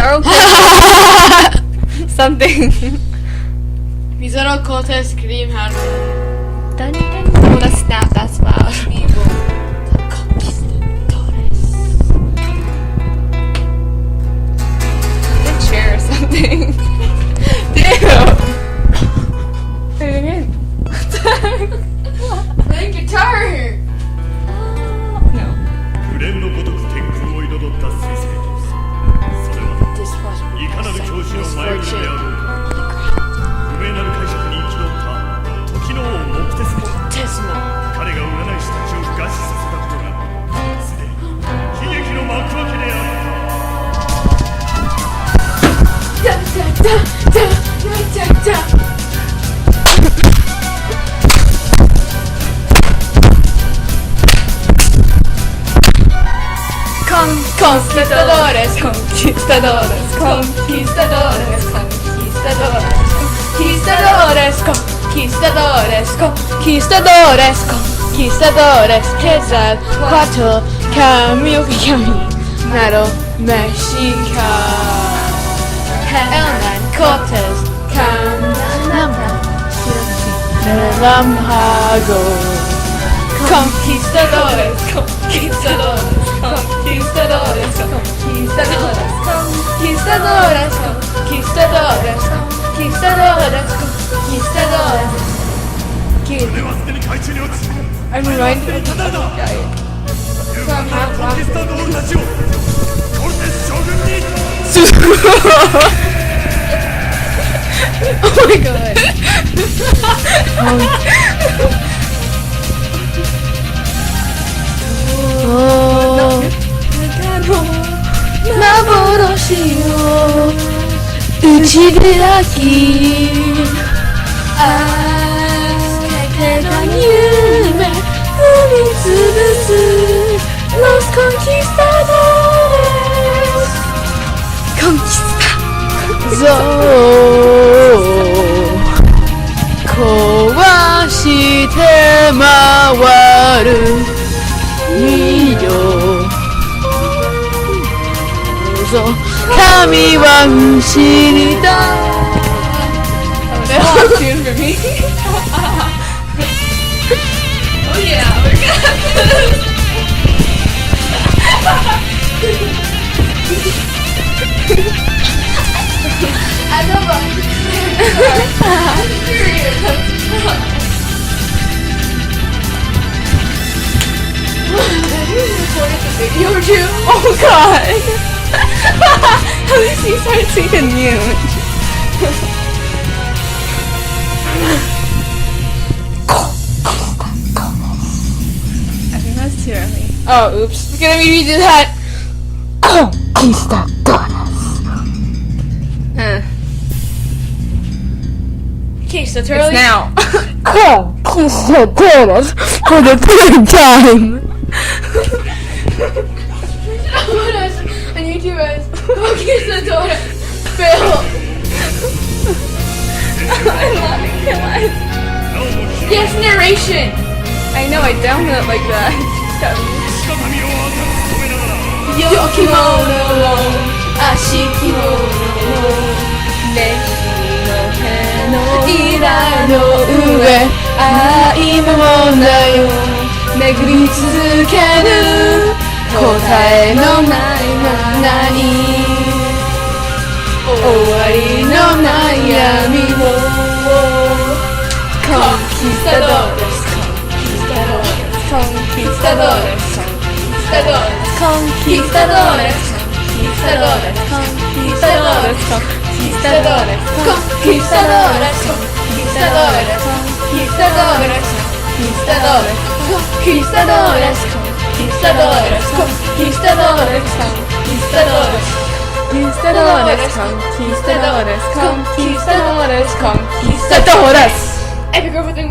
Pizarro something. Pizarro Cortes Green had Dun, dun. Oh, that's snap. That's loud. vivo the conquistadores. The chair or something. Damn. Playing guitar. No. 不連のごとく天空を彩った水星それは This was いかなる教師の前触れであろうか不明なる解釈に生き残った時の王モクテスモ Tesma. 彼が占い師たちを餓死させたことがすでに悲劇の幕開けであった Da da da da da da. Conquistadores, conquistadores, conquistadores, conquistadores, conquistadores, conquistadores, conquistadores, Quetzal, cuatro, cambio, caminado, Mexica, Hernán Cortés, Relámpago, conquistadores, conquistadores, conquistadores, conquistadores, conquistadores, conquistadores, conquistadores, conquistadores. それはすでに海中に落ち I'm reminded of ただだ the guy. ユーマンのコンキスタドールたちをコルテス将軍に Oh my god. Oh,幻を打ち開きあけての夢踏みつぶす Los conquistadores壊して回るいいよぞ神は知りたい Oh, tune for me. Oh yeah, we're I love Video too? Oh god! At least he started singing mute. I think that's too early. Oh, oops. We're gonna make me do that. Okay, so It's Turley. now. Conquistadores for the third time. On YouTube as Conquistadores Phil. I'm laughing at life. Yes, narration. I know, I downloaded it like that. した民を赤く染めながら Yokimono, Ashikimono, いらの上愛も問題を巡り続ける答えのないままに終わりのない闇を Conquistadores, conquistadores, conquistadores, conquistadores, conquistadores, conquistadores, conquistadores, conquistadores, conquistadores, conquistadores, conquistadores, conquistadores, conquistadores, conquistadores, conquistadores, conquistadores, conquistadores, conquistadores. Epic overthink